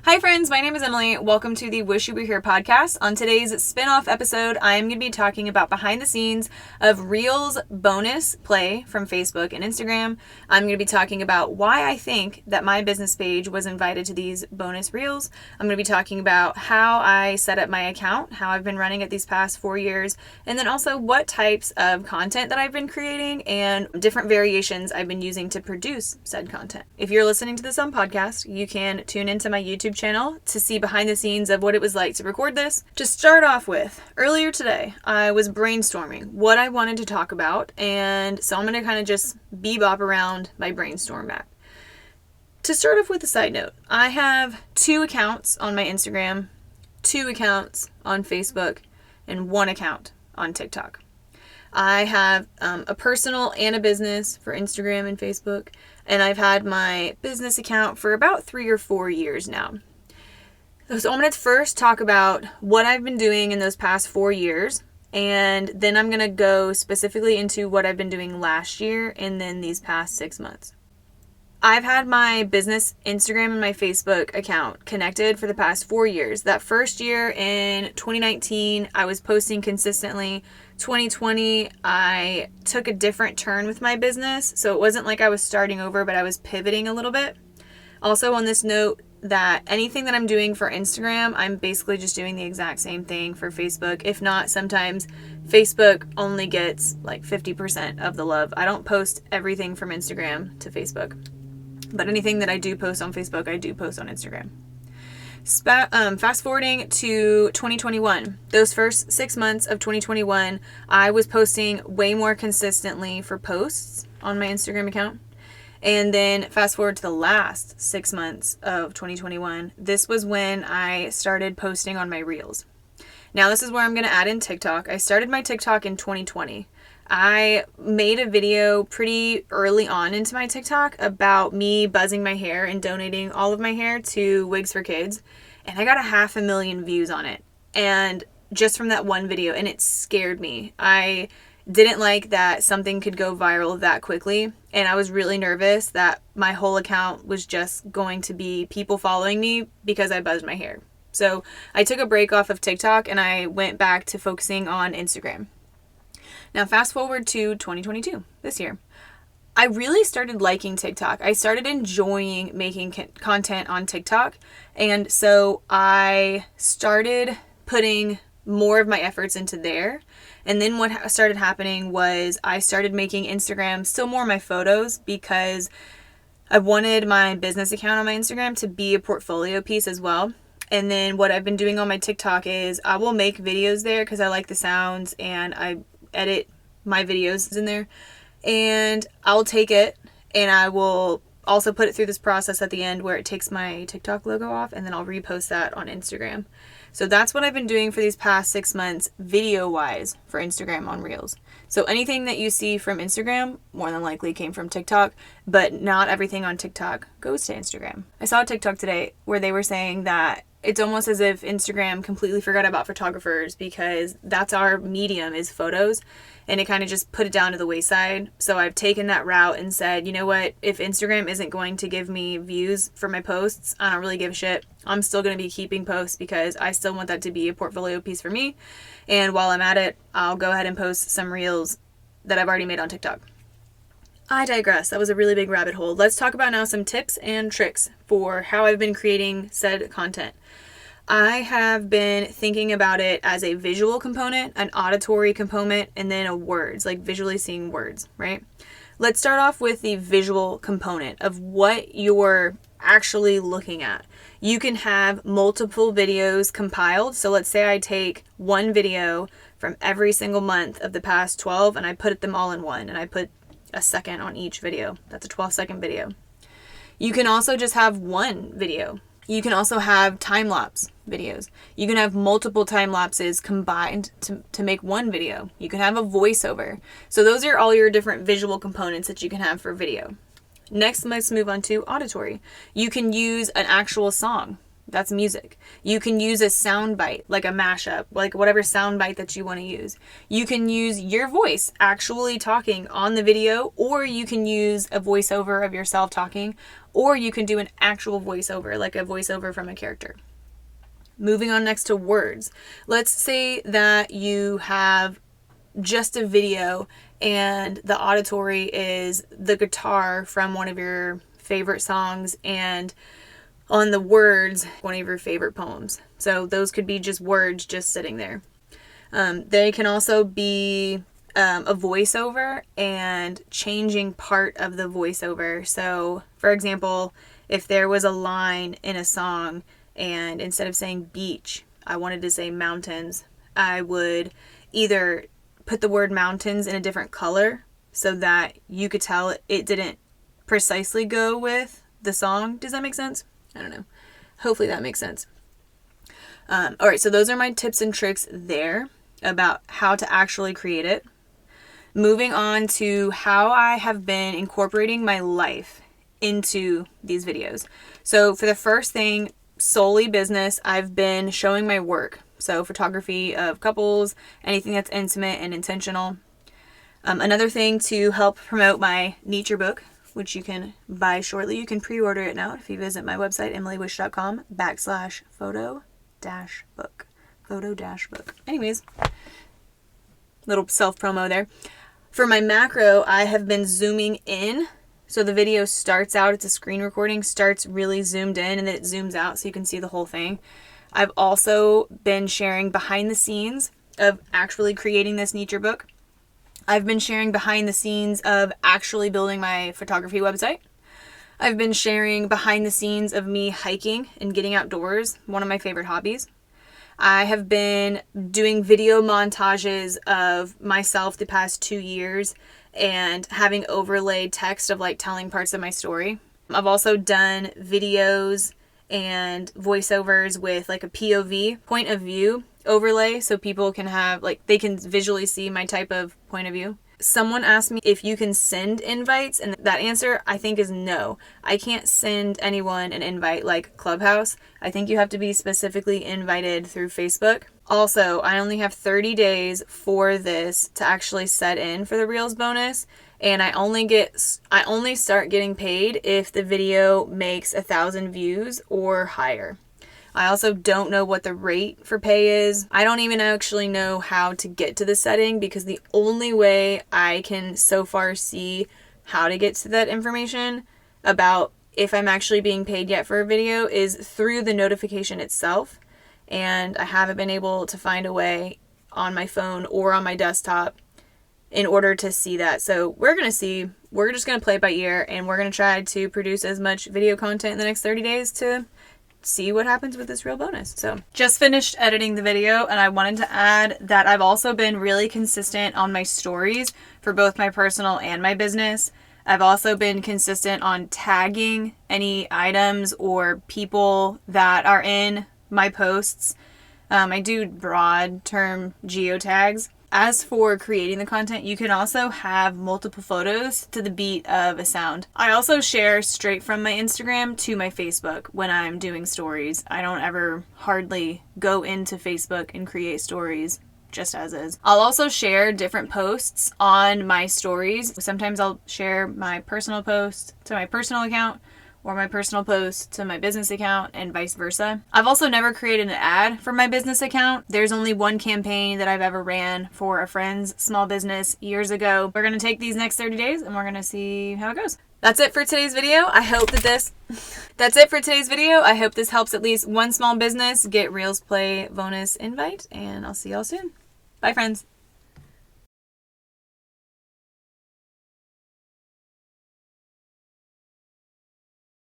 Hi friends, my name is Emily. Welcome to the Wish You Were Here podcast. On today's spin-off episode, I am going to be talking about behind the scenes of Reels bonus play from Facebook and Instagram. I'm going to be talking about why I think that my business page was invited to these bonus Reels. I'm going to be talking about how I set up my account, how I've been running it these past 4 years, and then also what types of content that I've been creating and different variations I've been using to produce said content. If you're listening to this on podcast, you can tune into my YouTube channel to see behind the scenes of what it was like to record this. To start off with, earlier today, I was brainstorming what I wanted to talk about, and so I'm going to kind of just bebop around my brainstorm map. To start off with a side note, I have 2 accounts on my Instagram, 2 accounts on Facebook, and 1 account on TikTok. I have a personal and a business for Instagram and Facebook, and I've had my business account for about 3 or 4 years now. So I'm going to first talk about what I've been doing in those past 4 years, and then I'm going to go specifically into what I've been doing last year and then these past 6 months. I've had my business Instagram and my Facebook account connected for the past 4 years. That first year in 2019, I was posting consistently. 2020, I took a different turn with my business, so it wasn't like I was starting over, but I was pivoting a little bit. Also on this note, that anything that I'm doing for Instagram, I'm basically just doing the exact same thing for Facebook. If not, sometimes Facebook only gets like 50% of the love. I don't post everything from Instagram to Facebook, but anything that I do post on Facebook, I do post on Instagram. Fast forwarding to 2021, those first 6 months of 2021, I was posting way more consistently for posts on my Instagram account. And then fast forward to the last 6 months of 2021, this was when I started posting on my Reels. Now this is where I'm going to add in TikTok. I started my TikTok in 2020. I made a video pretty early on into my TikTok about me buzzing my hair and donating all of my hair to Wigs for Kids. And I got 500,000 views on it. And just from that one video, and it scared me. I didn't like that something could go viral that quickly. And I was really nervous that my whole account was just going to be people following me because I buzzed my hair. So I took a break off of TikTok and I went back to focusing on Instagram. Now fast forward to 2022, this year. I really started liking TikTok. I started enjoying making content on TikTok. And so I started putting more of my efforts into there. And then what started happening was I started making Instagram still more my photos because I wanted my business account on my Instagram to be a portfolio piece as well. And then what I've been doing on my TikTok is I will make videos there because I like the sounds and I edit my videos in there. And I'll take it and I will also put it through this process at the end where it takes my TikTok logo off and then I'll repost that on Instagram. So that's what I've been doing for these past 6 months video-wise for Instagram on Reels. So anything that you see from Instagram more than likely came from TikTok, but not everything on TikTok goes to Instagram. I saw a TikTok today where they were saying that it's almost as if Instagram completely forgot about photographers because that's our medium is photos, and it kind of just put it down to the wayside. So I've taken that route and said, you know what, if Instagram isn't going to give me views for my posts, I don't really give a shit. I'm still going to be keeping posts because I still want that to be a portfolio piece for me. And while I'm at it, I'll go ahead and post some Reels that I've already made on TikTok. I digress. That was a really big rabbit hole. Let's talk about now some tips and tricks for how I've been creating said content. I have been thinking about it as a visual component, an auditory component, and then a words, like visually seeing words, right? Let's start off with the visual component of what you're actually looking at. You can have multiple videos compiled. So let's say I take one video from every single month of the past 12 and I put them all in one and I put a second on each video. That's a 12-second video. You can also just have one video. You can also have time-lapse videos. You can have multiple time-lapses combined to make one video. You can have a voiceover. So those are all your different visual components that you can have for video. Next, let's move on to auditory. You can use an actual song. That's music. You can use a sound bite, like a mashup, like whatever sound bite that you want to use. You can use your voice actually talking on the video, or you can use a voiceover of yourself talking, or you can do an actual voiceover, like a voiceover from a character. Moving on next to words. Let's say that you have just a video and the auditory is the guitar from one of your favorite songs, and on the words, one of your favorite poems. So those could be just words just sitting there. They can also be a voiceover and changing part of the voiceover. So, for example, if there was a line in a song and instead of saying beach, I wanted to say mountains, I would either put the word mountains in a different color so that you could tell it didn't precisely go with the song. Does that make sense? I don't know. Hopefully that makes sense. All right, so those are my tips and tricks there about how to actually create it. Moving on to how I have been incorporating my life into these videos. So for the first thing, solely business, I've been showing my work. So photography of couples, anything that's intimate and intentional. Another thing to help promote my nature book, which you can buy shortly. You can pre-order it now if you visit my website, emilywish.com/photo-book. Photo-book. Anyways, little self-promo there. For my macro, I have been zooming in. So the video starts out, it's a screen recording, starts really zoomed in, and then it zooms out so you can see the whole thing. I've also been sharing behind the scenes of actually creating this nature book. I've been sharing behind the scenes of actually building my photography website. I've been sharing behind the scenes of me hiking and getting outdoors, one of my favorite hobbies. I have been doing video montages of myself the past 2 years and having overlaid text of like telling parts of my story. I've also done videos and voiceovers with like a POV, point of view overlay, so people can have like they can visually see my type of point of view. Someone asked me if you can send invites, and that answer I think is no. I can't send anyone an invite like Clubhouse. I think you have to be specifically invited through Facebook. Also, I only have 30 days for this to actually set in for the Reels bonus, and I only start getting paid if the video makes 1,000 views or higher. I also don't know what the rate for pay is. I don't even actually know how to get to the setting, because the only way I can so far see how to get to that information about if I'm actually being paid yet for a video is through the notification itself. And I haven't been able to find a way on my phone or on my desktop in order to see that. So we're going to see. We're just going to play it by ear, and we're going to try to produce as much video content in the next 30 days to see what happens with this Reel bonus. So just finished editing the video, and I wanted to add that I've also been really consistent on my stories for both my personal and my business. I've also been consistent on tagging any items or people that are in my posts. I do broad term geotags. As for creating the content, you can also have multiple photos to the beat of a sound. I also share straight from my Instagram to my Facebook when I'm doing stories. I don't ever hardly go into Facebook and create stories just as is. I'll also share different posts on my stories. Sometimes I'll share my personal post to my personal account, or my personal post to my business account, and vice versa. I've also never created an ad for my business account. There's only one campaign that I've ever ran for a friend's small business years ago. We're gonna take these next 30 days and we're gonna see how it goes. That's it for today's video. I hope this helps at least one small business get Reels Play bonus invite, and I'll see y'all soon. Bye, friends.